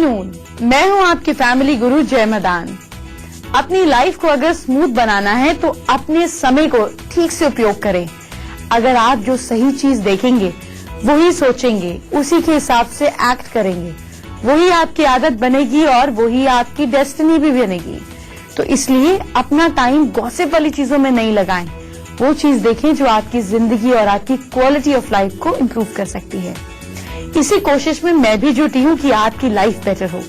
Afternoon, मैं हूं आपकी फैमिली गुरु जय मदान। अपनी लाइफ को अगर स्मूथ बनाना है तो अपने समय को ठीक से उपयोग करें। अगर आप जो सही चीज देखेंगे, वही सोचेंगे, उसी के हिसाब से एक्ट करेंगे, वही आपकी आदत बनेगी और वही आपकी डेस्टिनी भी बनेगी। तो इसलिए अपना टाइम गॉसिप वाली चीजों में नहीं लगाएं। वो चीज देखें जो आपकी जिंदगी और आपकी क्वालिटी ऑफ लाइफ को इम्प्रूव कर सकती है। इसी कोशिश में मैं भी जुटी हूँ कि आपकी लाइफ बेटर हो।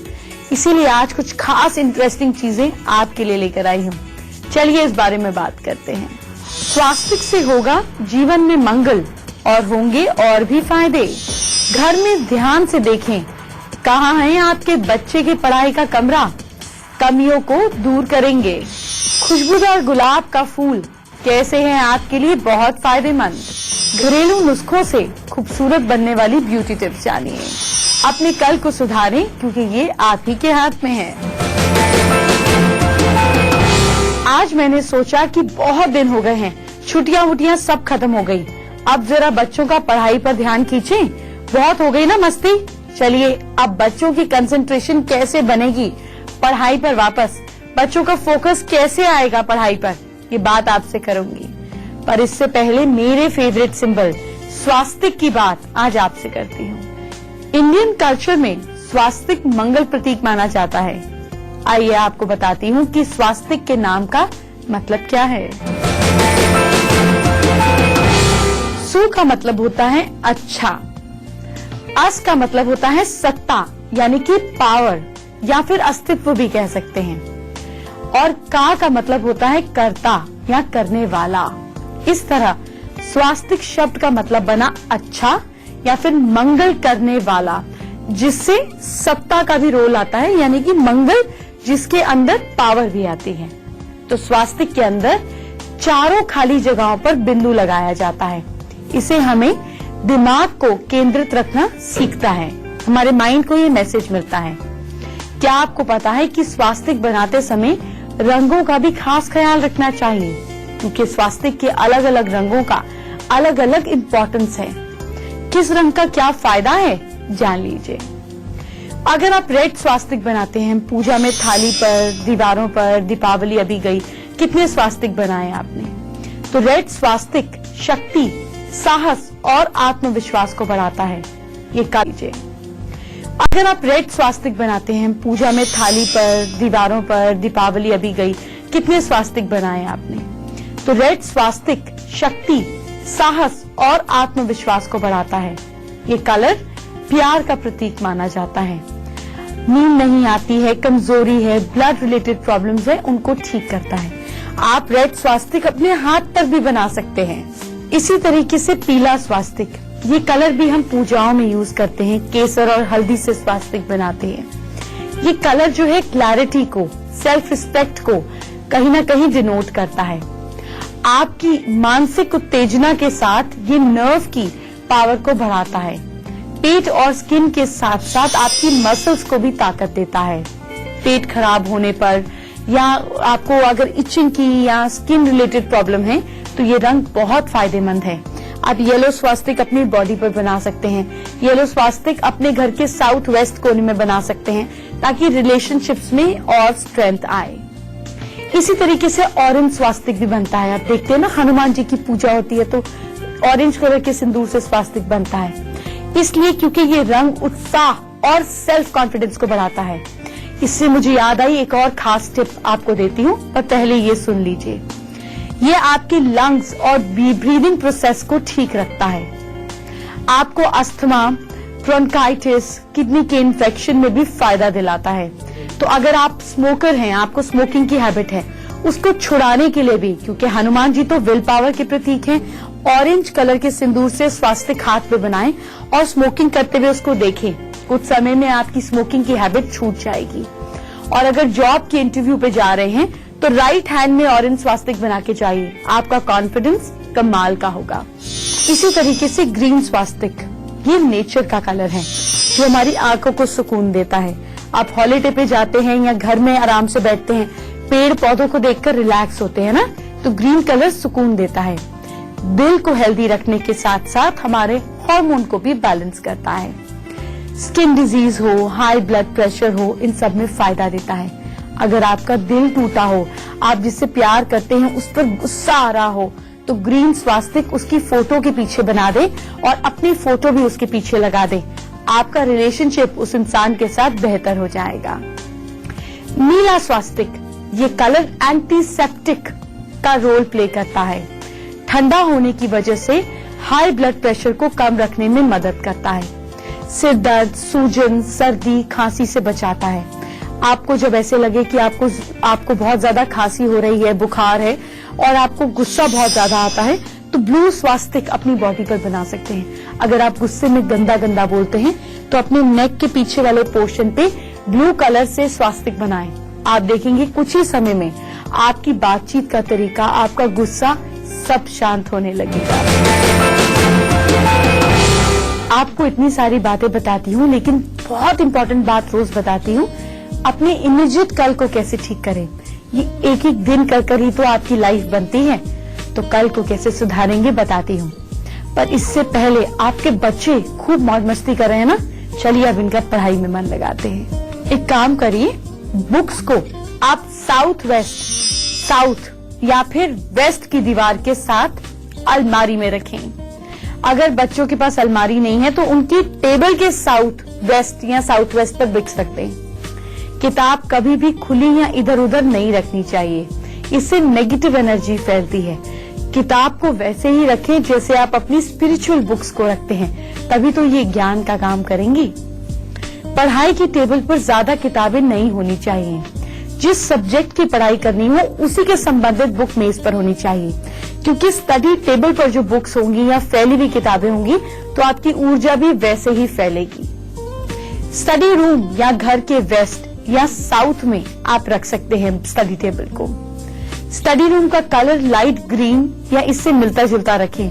इसीलिए आज कुछ खास इंटरेस्टिंग चीजें आपके लिए लेकर आई हूँ। चलिए इस बारे में बात करते हैं। स्वास्थ्य से होगा जीवन में मंगल और होंगे और भी फायदे। घर में ध्यान से देखें, कहाँ है आपके बच्चे की पढ़ाई का कमरा? कमियों को दूर करेंगे। खुशबूदार गुलाब का फूल कैसे है आपके लिए बहुत फायदेमंद। घरेलू नुस्खों से खूबसूरत बनने वाली ब्यूटी टिप्स जानिए। अपने कल को सुधारें क्योंकि ये आप ही के हाथ में है। आज मैंने सोचा कि बहुत दिन हो गए हैं, छुट्टियां वुट्टियां सब खत्म हो गई। अब जरा बच्चों का पढ़ाई पर ध्यान खींचें। बहुत हो गई ना मस्ती। चलिए अब बच्चों की कंसंट्रेशन कैसे बनेगी पढ़ाई पर वापस, बच्चों का फोकस कैसे आएगा पढ़ाई पर, ये बात आपसे करूंगी। पर इससे पहले मेरे फेवरेट सिंबल स्वास्तिक की बात आज आपसे करती हूँ। इंडियन कल्चर में स्वास्तिक मंगल प्रतीक माना जाता है। आइए आपको बताती हूँ कि स्वास्तिक के नाम का मतलब क्या है। सु का मतलब होता है अच्छा, अस का मतलब होता है सत्ता यानी कि पावर या फिर अस्तित्व भी कह सकते हैं, और का मतलब होता है कर्ता या करने वाला। इस तरह स्वास्तिक शब्द का मतलब बना अच्छा या फिर मंगल करने वाला, जिससे सत्ता का भी रोल आता है यानी कि मंगल जिसके अंदर पावर भी आती है। तो स्वास्तिक के अंदर चारों खाली जगहों पर बिंदु लगाया जाता है। इसे हमें दिमाग को केंद्रित रखना सीखता है, हमारे माइंड को ये मैसेज मिलता है। क्या आपको पता है कि स्वास्तिक बनाते समय रंगों का भी खास ख्याल रखना चाहिए, क्योंकि स्वास्तिक के अलग अलग रंगों का अलग अलग इम्पोर्टेंस है। किस रंग का क्या फायदा है जान लीजिए। अगर आप रेड स्वास्तिक बनाते हैं, पूजा में थाली पर, दीवारों पर, दीपावली अभी गई, कितने स्वास्तिक बनाए आपने? तो रेड स्वास्तिक शक्ति, साहस और आत्मविश्वास को बढ़ाता है। ये कर लीजिए। अगर आप रेड स्वास्तिक बनाते हैं, पूजा में थाली पर, दीवारों पर, दीपावली अभी गई, कितने स्वास्तिक बनाए आपने? तो रेड स्वास्तिक शक्ति, साहस और आत्मविश्वास को बढ़ाता है। ये कलर प्यार का प्रतीक माना जाता है। नींद नहीं आती है, कमजोरी है, ब्लड रिलेटेड प्रॉब्लम्स है, उनको ठीक करता है। आप रेड स्वास्तिक अपने हाथ पर भी बना सकते हैं। इसी तरीके से पीला स्वास्तिक, ये कलर भी हम पूजाओं में यूज करते हैं। केसर और हल्दी से स्वास्तिक बनाते हैं। ये कलर जो है क्लैरिटी को, सेल्फ रिस्पेक्ट को कहीं ना कहीं डिनोट करता है। आपकी मानसिक उत्तेजना के साथ ये नर्व की पावर को बढ़ाता है। पेट और स्किन के साथ साथ आपकी मसल्स को भी ताकत देता है। पेट खराब होने पर या आपको अगर इचिंग की या स्किन रिलेटेड प्रॉब्लम है तो ये रंग बहुत फायदेमंद है। आप येलो स्वास्तिक अपनी बॉडी पर बना सकते हैं। येलो स्वास्तिक अपने घर के साउथ वेस्ट कोने में बना सकते हैं ताकि रिलेशनशिप्स में और स्ट्रेंथ आए। इसी तरीके से ऑरेंज स्वास्तिक भी बनता है। आप देखते हैं ना, हनुमान जी की पूजा होती है तो ऑरेंज कलर के सिंदूर से स्वास्तिक बनता है, इसलिए क्योंकि ये रंग उत्साह और सेल्फ कॉन्फिडेंस को बढ़ाता है। इससे मुझे याद आई एक और खास टिप आपको देती हूँ, पर पहले ये सुन लीजिए। ये आपके लंग्स और ब्रीदिंग प्रोसेस को ठीक रखता है। आपको अस्थमा, ब्रोंकाइटिस, किडनी के इन्फेक्शन में भी फायदा दिलाता है। तो अगर आप स्मोकर हैं, आपको स्मोकिंग की हैबिट है, उसको छुड़ाने के लिए भी, क्योंकि हनुमान जी तो विल पावर के प्रतीक हैं, ऑरेंज कलर के सिंदूर से स्वास्तिक हाथ पे बनाएं और स्मोकिंग करते हुए उसको देखें। कुछ समय में आपकी स्मोकिंग की हैबिट छूट जाएगी। और अगर जॉब के इंटरव्यू पे जा रहे हैं तो राइट हैंड में ऑरेंज स्वास्तिक बना के जाइए, आपका कॉन्फिडेंस कमाल का होगा। इसी तरीके से ग्रीन स्वास्तिक, ये नेचर का कलर है जो हमारी आंखों को सुकून देता है। आप हॉलीडे पे जाते हैं या घर में आराम से बैठते हैं, पेड़ पौधों को देखकर रिलैक्स होते हैं ना, तो ग्रीन कलर सुकून देता है। दिल को हेल्दी रखने के साथ साथ हमारे हार्मोन को भी बैलेंस करता है। स्किन डिजीज हो, हाई ब्लड प्रेशर हो, इन सब में फायदा देता है। अगर आपका दिल टूटा हो, आप जिससे प्यार करते हैं उस पर गुस्सा आ रहा हो, तो ग्रीन स्वास्तिक उसकी फोटो के पीछे बना दे और अपनी फोटो भी उसके पीछे लगा दे। आपका रिलेशनशिप उस इंसान के साथ बेहतर हो जाएगा। नीला स्वास्तिक, ये कलर एंटीसेप्टिक का रोल प्ले करता है। ठंडा होने की वजह से हाई ब्लड प्रेशर को कम रखने में मदद करता है। सिर दर्द, सूजन, सर्दी, खांसी से बचाता है। आपको जब ऐसे लगे कि आपको बहुत ज्यादा खांसी हो रही है, बुखार है और आपको गुस्सा बहुत ज्यादा आता है, तो ब्लू स्वास्तिक अपनी बॉडी पर बना सकते हैं। अगर आप गुस्से में गंदा गंदा बोलते हैं तो अपने नेक के पीछे वाले पोर्शन पे ब्लू कलर से स्वास्तिक बनाएं। आप देखेंगे कुछ ही समय में आपकी बातचीत का तरीका, आपका गुस्सा सब शांत होने लगेगा। आपको इतनी सारी बातें बताती हूँ, लेकिन बहुत इंपॉर्टेंट बात रोज बताती हूँ, अपने इमीडिएट कल को कैसे ठीक करें। ये एक एक दिन कर ही तो आपकी लाइफ बनती है, तो कल को कैसे सुधारेंगे बताती हूँ। पर इससे पहले आपके बच्चे खूब मौज मस्ती कर रहे हैं ना, चलिए अब इनका पढ़ाई में मन लगाते हैं। एक काम करिए, बुक्स को आप साउथ या फिर वेस्ट की दीवार के साथ अलमारी में रखें। अगर बच्चों के पास अलमारी नहीं है तो उनकी टेबल के साउथ वेस्ट या साउथ वेस्ट पर बिक सकते हैं। किताब कभी भी खुली या इधर उधर नहीं रखनी चाहिए, इससे नेगेटिव एनर्जी फैलती है। किताब को वैसे ही रखें जैसे आप अपनी स्पिरिचुअल बुक्स को रखते हैं, तभी तो ये ज्ञान का काम करेंगी। पढ़ाई की टेबल पर ज्यादा किताबें नहीं होनी चाहिए। जिस सब्जेक्ट की पढ़ाई करनी हो उसी के संबंधित बुक मेज पर होनी चाहिए, क्योंकि स्टडी टेबल पर जो बुक्स होंगी या फैली हुई किताबें होंगी तो आपकी ऊर्जा भी वैसे ही फैलेगी। स्टडी रूम या घर के वेस्ट या साउथ में आप रख सकते हैं स्टडी टेबल को। स्टडी रूम का कलर लाइट ग्रीन या इससे मिलता जुलता रखें।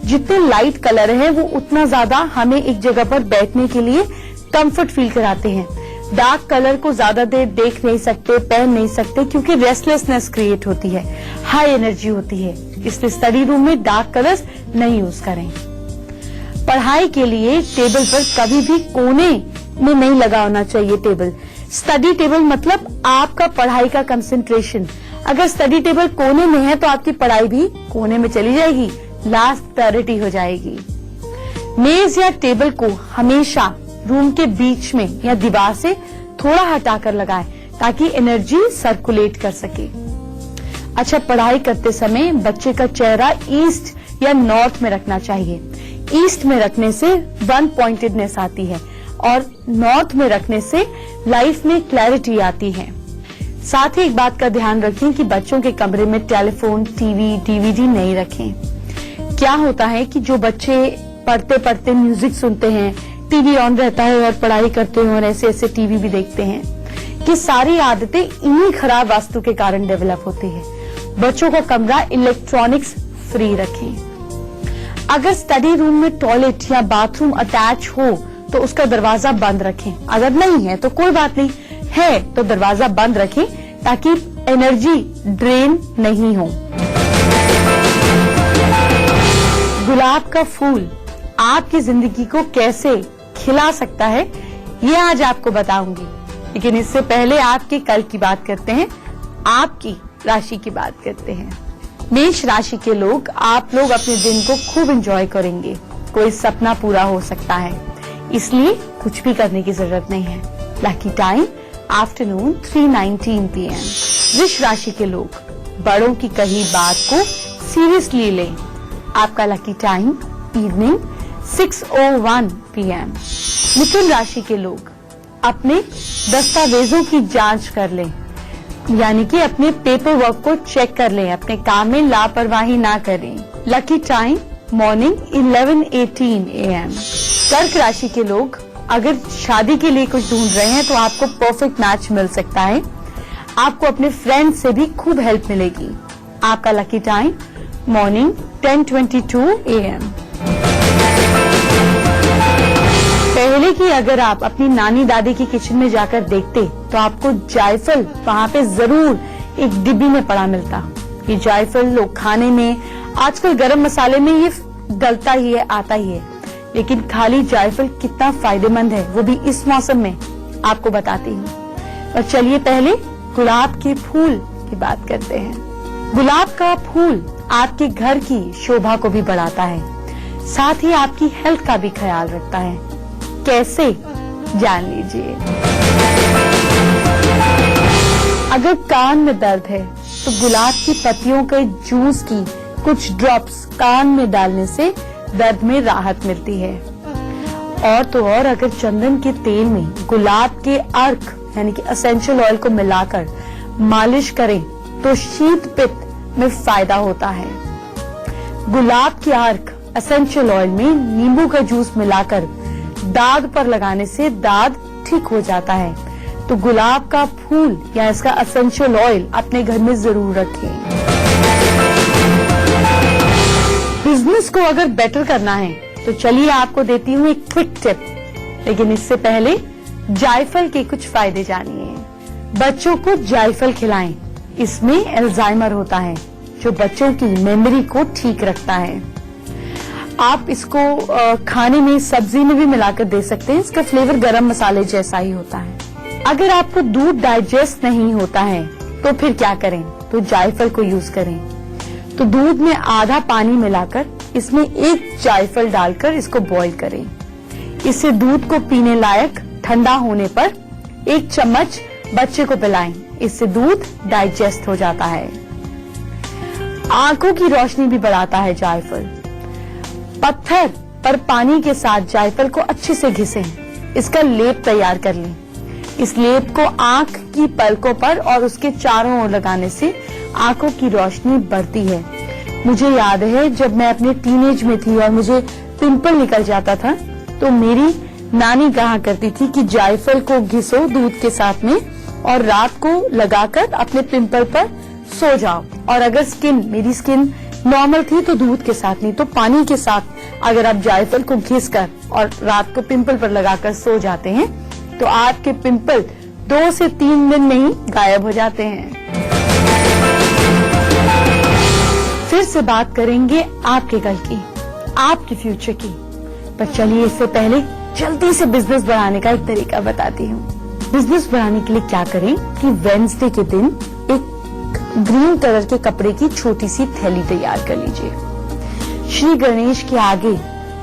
जितने लाइट कलर है वो उतना ज्यादा हमें एक जगह पर बैठने के लिए कंफर्ट फील कराते हैं। डार्क कलर को ज्यादा देर देख नहीं सकते, पहन नहीं सकते, क्योंकि रेस्टलेसनेस क्रिएट होती है, हाई एनर्जी होती है। इसलिए स्टडी रूम में डार्क कलर्स नहीं यूज करें। पढ़ाई के लिए टेबल पर कभी भी कोने में नहीं लगा होना चाहिए टेबल। स्टडी टेबल मतलब आपका पढ़ाई का कंसंट्रेशन। अगर स्टडी टेबल कोने में है तो आपकी पढ़ाई भी कोने में चली जाएगी, लास्ट प्रायोरिटी हो जाएगी। मेज या टेबल को हमेशा रूम के बीच में या दीवार से थोड़ा हटाकर लगाएं ताकि एनर्जी सर्कुलेट कर सके। अच्छा, पढ़ाई करते समय बच्चे का चेहरा ईस्ट या नॉर्थ में रखना चाहिए। ईस्ट में रखने से वन पॉइंटेडनेस आती है और नॉर्थ में रखने से लाइफ में क्लैरिटी आती है। साथ ही एक बात का ध्यान रखें कि बच्चों के कमरे में टेलीफोन, टीवी, डीवीडी नहीं रखें। क्या होता है कि जो बच्चे पढ़ते पढ़ते म्यूजिक सुनते हैं, टीवी ऑन रहता है और पढ़ाई करते हैं और ऐसे ऐसे टीवी भी देखते हैं, कि सारी आदतें इन्हीं खराब वास्तु के कारण डेवलप होती है। बच्चों का कमरा इलेक्ट्रॉनिक्स फ्री रखें। अगर स्टडी रूम में टॉयलेट या बाथरूम अटैच हो तो उसका दरवाजा बंद रखें। अगर नहीं है तो कोई बात नहीं, है तो दरवाजा बंद रखें ताकि एनर्जी ड्रेन नहीं हो। गुलाब का फूल आपकी जिंदगी को कैसे खिला सकता है ये आज आपको बताऊंगी, लेकिन इससे पहले आपके कल की बात करते हैं, आपकी राशि की बात करते हैं। मेष राशि के लोग, आप लोग अपने दिन को खूब एंजॉय करेंगे। कोई सपना पूरा हो सकता है, इसलिए कुछ भी करने की जरूरत नहीं है। Lucky time afternoon 3:19 PM। वृष राशि के लोग, बड़ों की कही बात को सीरियसली लें। आपका लकी टाइम इवनिंग 6:01 PM। मिथुन राशि के लोग, अपने दस्तावेजों की जांच कर लें, यानी कि अपने पेपर वर्क को चेक कर लें, अपने काम में लापरवाही ना करें। Lucky time morning 11:18 AM। कर्क राशि के लोग, अगर शादी के लिए कुछ ढूंढ रहे हैं तो आपको परफेक्ट मैच मिल सकता है। आपको अपने फ्रेंड से भी खूब हेल्प मिलेगी। आपका लकी टाइम मॉर्निंग 10:22 AM। पहले की अगर आप अपनी नानी दादी की किचन में जाकर देखते तो आपको जायफल वहां पे जरूर एक डिब्बी में पड़ा मिलता। ये जायफल लोग खाने में, आजकल गरम मसाले में ये डलता ही है, आता ही है। लेकिन खाली जायफल कितना फायदेमंद है वो भी इस मौसम में आपको बताती हूँ। और चलिए पहले गुलाब के फूल की बात करते हैं। गुलाब का फूल आपके घर की शोभा को भी बढ़ाता है, साथ ही आपकी हेल्थ का भी ख्याल रखता है। कैसे, जान लीजिए। अगर कान में दर्द है तो गुलाब की पत्तियों के जूस की कुछ ड्रॉप्स कान में डालने से दर्द में राहत मिलती है। और तो और अगर चंदन के तेल में गुलाब के अर्क यानी कि एसेंशियल ऑयल को मिलाकर मालिश करें तो शीत पित्त में फायदा होता है। गुलाब के अर्क एसेंशियल ऑयल में नींबू का जूस मिलाकर दाद पर लगाने से दाद ठीक हो जाता है। तो गुलाब का फूल या इसका एसेंशियल ऑयल अपने घर में जरूर रखें। बिजनेस को अगर बेटर करना है तो चलिए आपको देती हूँ एक क्विक टिप, लेकिन इससे पहले जायफल के कुछ फायदे जानिए। बच्चों को जायफल खिलाएं, इसमें अल्जाइमर होता है जो बच्चों की मेमोरी को ठीक रखता है। आप इसको खाने में सब्जी में भी मिलाकर दे सकते हैं, इसका फ्लेवर गरम मसाले जैसा ही होता है। अगर आपको दूध डाइजेस्ट नहीं होता है तो फिर क्या करें, तो जायफल को यूज करें। तो दूध में आधा पानी मिलाकर इसमें 1 जायफल डालकर इसको बॉईल करें। इससे दूध को पीने लायक ठंडा होने पर 1 चम्मच बच्चे को पिलाएं, इससे दूध डाइजेस्ट हो जाता है। आंखों की रोशनी भी बढ़ाता है जायफल। पत्थर पर पानी के साथ जायफल को अच्छे से घिसें, इसका लेप तैयार कर लें। इस लेप को आंख की पलकों पर और उसके चारों ओर लगाने से आंखों की रोशनी बढ़ती है। मुझे याद है जब मैं अपने टीनेज में थी और मुझे पिंपल निकल जाता था तो मेरी नानी कहा करती थी कि जायफल को घिसो दूध के साथ में और रात को लगाकर अपने पिंपल पर सो जाओ। और अगर मेरी स्किन नॉर्मल थी तो दूध के साथ नहीं तो पानी के साथ अगर आप जायफल को घिसकर और रात को पिंपल पर लगाकर सो जाते हैं तो आपके पिंपल 2 से 3 दिन में ही गायब हो जाते हैं। फिर से बात करेंगे आपके कल की, आपके फ्यूचर की। पर चलिए इससे पहले जल्दी से बिजनेस बढ़ाने का एक तरीका बताती हूँ। बिजनेस बढ़ाने के लिए क्या करें कि वेडनेसडे के दिन एक ग्रीन कलर के कपड़े की छोटी सी थैली तैयार कर लीजिए। श्री गणेश के आगे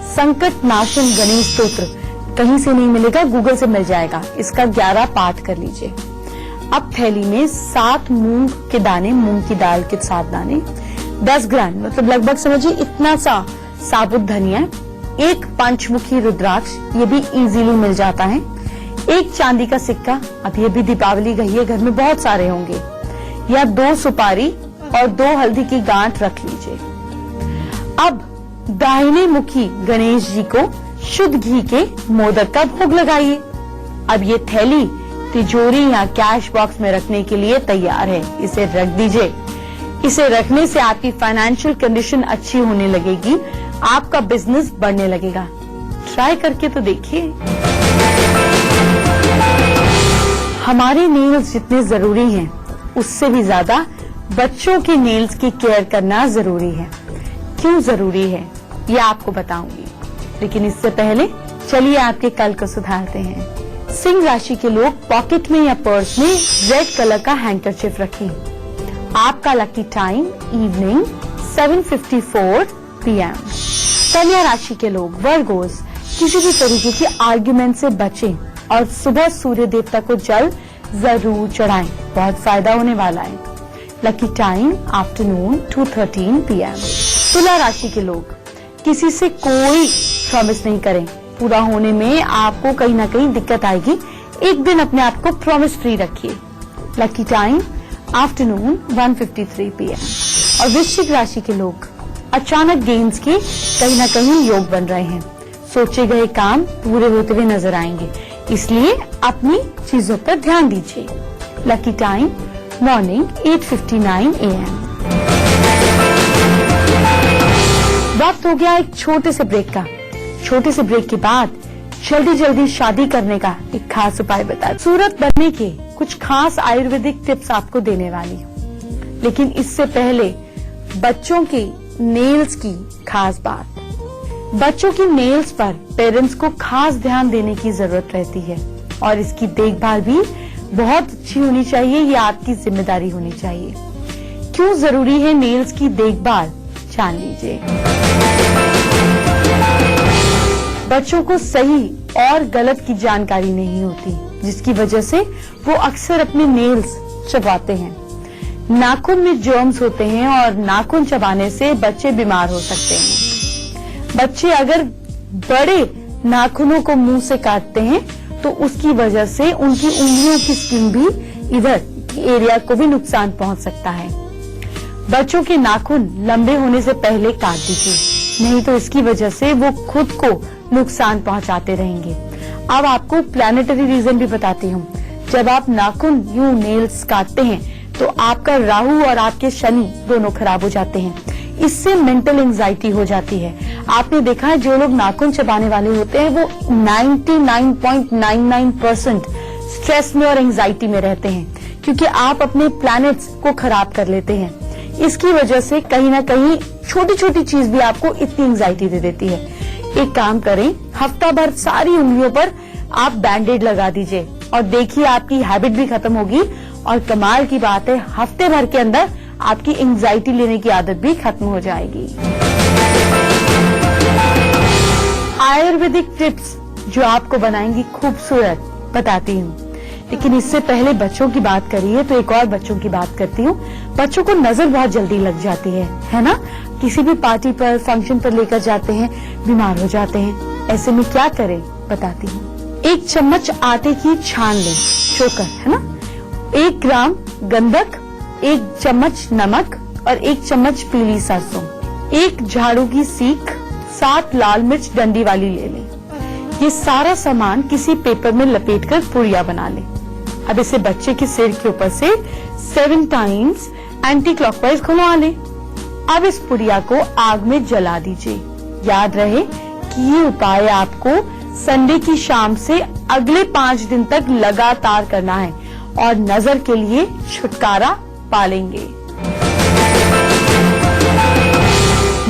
संकट नाशन गणेश स्तोत्र कहीं से नहीं मिलेगा, गूगल से मिल जाएगा, इसका 11 पाठ कर लीजिए। अब थैली में 7 मूंग के दाने, मूंग की दाल के 7 दाने, 10 ग्राम मतलब लगभग समझिए इतना सा साबुत धनिया, 1 पंचमुखी रुद्राक्ष, ये भी इजीली मिल जाता है, 1 चांदी का सिक्का, अब ये भी दीपावली गई है, घर में बहुत सारे होंगे, या 2 सुपारी और 2 हल्दी की गांठ रख लीजिए। अब दाहिने मुखी गणेश जी को शुद्ध घी के मोदक का भोग लगाइए। अब ये थैली तिजोरी या कैश बॉक्स में रखने के लिए तैयार है, इसे रख दीजिए। इसे रखने से आपकी फाइनेंशियल कंडीशन अच्छी होने लगेगी, आपका बिजनेस बढ़ने लगेगा। ट्राई करके तो देखिए। हमारे नेल्स जितने जरूरी हैं उससे भी ज्यादा बच्चों के नेल्स की केयर करना जरूरी है। क्यों जरूरी है ये आपको बताऊंगी, लेकिन इससे पहले चलिए आपके कल को सुधारते हैं। सिंह राशि के लोग पॉकेट में या पर्स में रेड कलर का हैंकरचिफ रखें। आपका लकी टाइम इवनिंग 7:54 PM। कन्या राशि के लोग वर्गोस किसी भी तरीके की आर्ग्यूमेंट से बचें और सुबह सूर्य देवता को जल जरूर चढ़ाएं, बहुत फायदा होने वाला है। Lucky time afternoon 2:13 PM। तुला राशि के लोग किसी से कोई प्रॉमिस नहीं करें, पूरा होने में आपको कहीं ना कहीं दिक्कत आएगी, एक दिन अपने आप को प्रॉमिस फ्री रखिए। Lucky time afternoon 1:53 PM। और वृश्चिक राशि के लोग अचानक गेन्स के कहीं ना कहीं योग बन रहे हैं, सोचे गए काम पूरे होते हुए नजर आएंगे, इसलिए अपनी चीजों पर ध्यान दीजिए। Lucky time morning 8:59 AM। वक्त हो गया एक छोटे से ब्रेक का। छोटे से ब्रेक के बाद जल्दी जल्दी शादी करने का एक खास उपाय बता, सूरत बनने के कुछ खास आयुर्वेदिक टिप्स आपको देने वाली हूँ। लेकिन इससे पहले बच्चों के नेल्स की खास बात। बच्चों की नेल्स पर पेरेंट्स को खास ध्यान देने की जरूरत रहती है और इसकी देखभाल भी बहुत अच्छी होनी चाहिए। ये आपकी जिम्मेदारी होनी चाहिए। क्यों जरूरी है नेल्स की देखभाल, जान लीजिए। बच्चों को सही और गलत की जानकारी नहीं होती, जिसकी वजह से वो अक्सर अपने नेल्स चबाते हैं। नाखून में जर्म्स होते हैं और नाखून चबाने से बच्चे बीमार हो सकते हैं। बच्चे अगर बड़े नाखूनों को मुंह से काटते हैं तो उसकी वजह से उनकी उंगलियों की स्किन भी, इधर एरिया को भी नुकसान पहुंच सकता है। बच्चों के नाखून लंबे होने से पहले काट दीजिए, नहीं तो इसकी वजह से वो खुद को नुकसान पहुंचाते रहेंगे। अब आपको प्लैनेटरी रीजन भी बताती हूँ। जब आप नाखून यूं नेल्स काटते हैं तो आपका राहु और आपके शनि दोनों खराब हो जाते हैं। इससे मेंटल एंजाइटी हो जाती है। आपने देखा है जो लोग नाखून चबाने वाले होते हैं वो 99.99% स्ट्रेस में और एंजाइटी में रहते हैं, क्योंकि आप अपने प्लैनेट्स को खराब कर लेते हैं। इसकी वजह से कहीं ना कहीं छोटी छोटी चीज भी आपको इतनी एंजाइटी दे देती है। एक काम करें, हफ्ता भर सारी उंगलियों पर आप बैंडेड लगा दीजिए और देखिए आपकी हैबिट भी खत्म होगी। और कमाल की बात है, हफ्ते भर के अंदर आपकी एंजाइटी लेने की आदत भी खत्म हो जाएगी। आयुर्वेदिक टिप्स जो आपको बनाएंगी खूबसूरत, बताती हूँ। लेकिन इससे पहले बच्चों की बात करी है तो एक और बच्चों की बात करती हूँ। बच्चों को नजर बहुत जल्दी लग जाती है ना? किसी भी पार्टी पर, फंक्शन पर लेकर जाते हैं, बीमार हो जाते हैं। ऐसे में क्या करें, बताती हूँ। 1 चम्मच आटे की छान लें, चोकर, है ना? 1 ग्राम गंधक, 1 चम्मच नमक और 1 चम्मच पीली सरसों, 1 झाड़ू की सीख, 7 लाल मिर्च डंडी वाली ले लें। ये सारा सामान किसी पेपर में लपेटकर पुड़िया बना लें। अब इसे बच्चे के सिर के ऊपर से 7 टाइम्स एंटी क्लॉकवाइज घुमा लें। अब इस पुड़िया को आग में जला दीजिए। याद रहे कि ये उपाय आपको संडे की शाम से अगले 5 दिन तक लगातार करना है और नजर के लिए छुटकारा पालेंगे।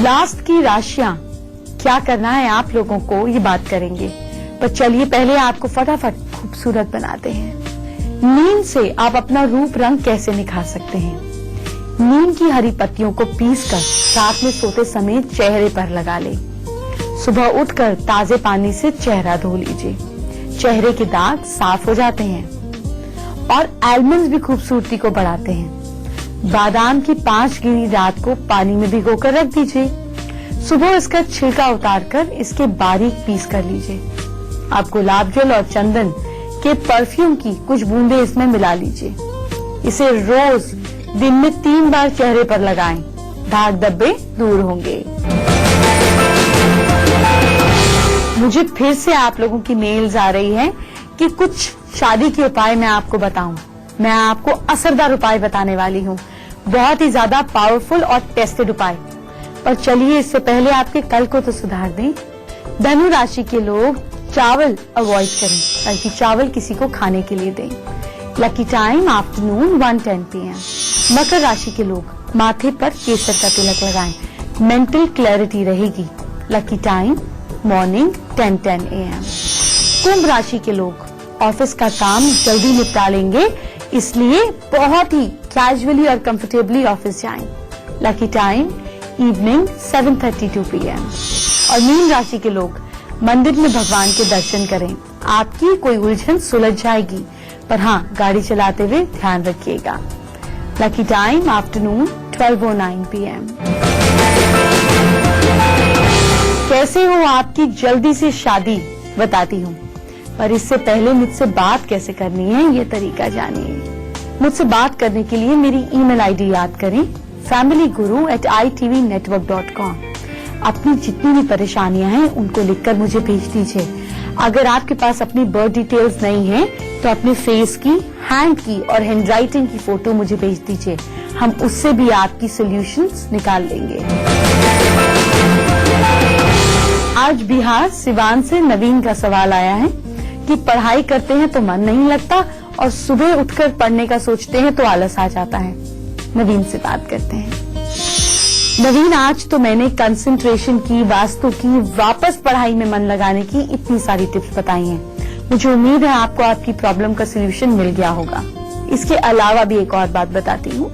लास्ट की राशियां क्या करना है आप लोगों को, ये बात करेंगे। पर चलिए पहले आपको फटाफट खूबसूरत बनाते हैं। नीम से आप अपना रूप रंग कैसे निखार सकते हैं। नीम की हरी पत्तियों को पीसकर रात में सोते समय चेहरे पर लगा लें। सुबह उठकर ताजे पानी से चेहरा धो लीजिए। चेहरे के दाग साफ हो जाते हैं। और आलमंड्स भी खूबसूरती को बढ़ाते हैं। बादाम की 5 गिरी रात को पानी में भिगोकर रख दीजिए। सुबह इसका छिलका उतारकर इसके बारीक पीस कर लीजिए। आप गुलाब जल और चंदन के परफ्यूम की कुछ बूंदे इसमें मिला लीजिए। इसे रोज दिन में 3 बार चेहरे पर लगाएं, दाग धब्बे दूर होंगे। मुझे फिर से आप लोगों की मेल्स आ रही है कि कुछ शादी के उपाय मैं आपको बताऊं। मैं आपको असरदार उपाय बताने वाली हूँ, बहुत ही ज्यादा पावरफुल और टेस्टेड उपाय। पर चलिए इससे पहले आपके कल को तो सुधार दें। धनु राशि के लोग चावल अवॉइड करें, बल्कि चावल किसी को खाने के लिए दें। Lucky time afternoon 1:10 PM। मकर राशि के लोग माथे पर केसर का तिलक लगाएं, मेंटल क्लैरिटी रहेगी। Lucky time morning 10:10 AM। कुंभ राशि के लोग ऑफिस का काम जल्दी निपटा लेंगे, इसलिए बहुत ही कैजुअली और कंफर्टेबली ऑफिस जाएं। Lucky time evening 7:32 PM। और मीन राशि के लोग मंदिर में भगवान के दर्शन करें, आपकी कोई उलझन सुलझ जाएगी। पर हाँ, गाड़ी चलाते हुए ध्यान रखिएगा। Lucky time afternoon 12:09 PM। कैसे हो आपकी जल्दी से शादी, बताती हूँ। पर इससे पहले मुझसे बात कैसे करनी है, ये तरीका जानिए। मुझसे बात करने के लिए मेरी ईमेल आईडी याद करें, familyguru@itvnetwork.com। अपनी जितनी भी परेशानियां हैं उनको लिखकर मुझे भेज दीजिए। अगर आपके पास अपनी बर्थ डिटेल्स नहीं है तो अपने फेस की, हैंड की और हैंडराइटिंग की फोटो मुझे भेज दीजिए। हम उससे भी आपकी सॉल्यूशंस निकाल लेंगे। आज बिहार सिवान से नवीन का सवाल आया है कि पढ़ाई करते हैं तो मन नहीं लगता और सुबह उठकर पढ़ने का सोचते हैं तो आलस आ जाता है। नवीन से बात करते हैं। नवीन, आज तो मैंने कंसंट्रेशन की, वास्तु की, वापस पढ़ाई में मन लगाने की इतनी सारी टिप्स बताई हैं। मुझे उम्मीद है आपको आपकी प्रॉब्लम का सलूशन मिल गया होगा। इसके अलावा भी एक और बात बताती हूँ,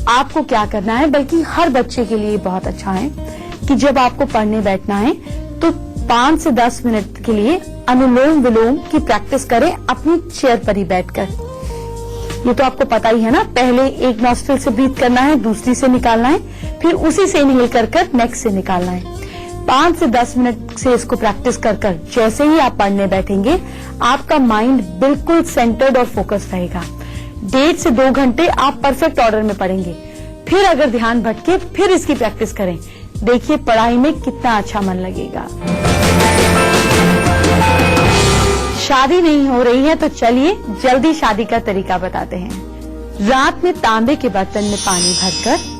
आपको क्या करना है, बल्कि हर बच्चे के लिए बहुत अच्छा है कि जब आपको पढ़ने बैठना है तो 5 से 10 मिनट के लिए अनुलोम विलोम की प्रैक्टिस करें अपनी चेयर पर ही बैठकर। ये तो आपको पता ही है ना, पहले एक नॉस्ट्रिल से ब्रीथ करना है, दूसरी से निकालना है, फिर उसी से इनहेल कर नेक्स्ट से निकालना है। 5 से 10 मिनट से इसको प्रैक्टिस कर जैसे ही आप पढ़ने बैठेंगे आपका माइंड बिल्कुल सेंटर्ड और फोकस्ड रहेगा। 1.5 से 2 घंटे आप परफेक्ट ऑर्डर में पढ़ेंगे। फिर अगर ध्यान भटके फिर इसकी प्रैक्टिस करें, देखिए पढ़ाई में कितना अच्छा मन लगेगा। शादी नहीं हो रही है तो चलिए जल्दी शादी का तरीका बताते हैं। रात में तांबे के बर्तन में पानी भरकर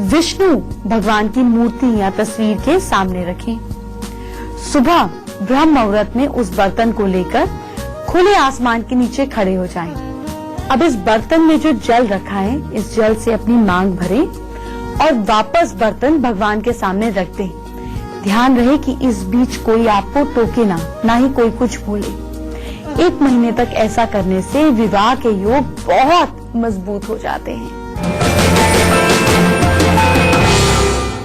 विष्णु भगवान की मूर्ति या तस्वीर के सामने रखें। सुबह ब्रह्म मुहूर्त में उस बर्तन को लेकर खुले आसमान के नीचे खड़े हो जाएं। अब इस बर्तन में जो जल रखा है, इस जल से अपनी मांग भरें और वापस बर्तन भगवान के सामने रख दें। ध्यान रहे कि इस बीच कोई आपको टोके ना ही कोई कुछ बोले। 1 महीने तक ऐसा करने से विवाह के योग बहुत मजबूत हो जाते हैं।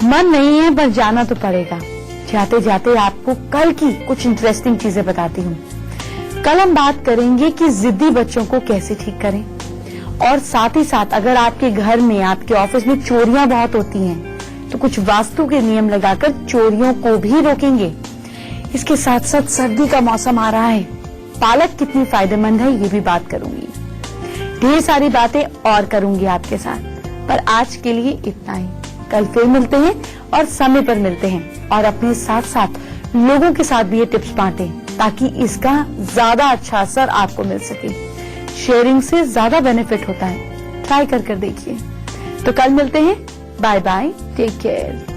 मन नहीं है पर जाना तो पड़ेगा। जाते जाते आपको कल की कुछ इंटरेस्टिंग चीजें बताती हूँ। कल हम बात करेंगे कि जिद्दी बच्चों को कैसे ठीक करें, और साथ ही साथ अगर आपके घर में, आपके ऑफिस में चोरियां बहुत होती हैं तो कुछ वास्तु के नियम लगाकर चोरियों को भी रोकेंगे। इसके साथ साथ सर्दी का मौसम आ रहा है, पालक कितनी फायदेमंद है ये भी बात करूंगी। ढेर सारी बातें और करूंगी आपके साथ, पर आज के लिए इतना ही। कल फिर मिलते हैं और समय पर मिलते हैं, और अपने साथ साथ लोगों के साथ भी ये टिप्स बांटें ताकि इसका ज्यादा अच्छा असर आपको मिल सके। शेयरिंग से ज्यादा बेनिफिट होता है, ट्राई कर देखिए। तो कल मिलते हैं, बाय बाय, टेक केयर।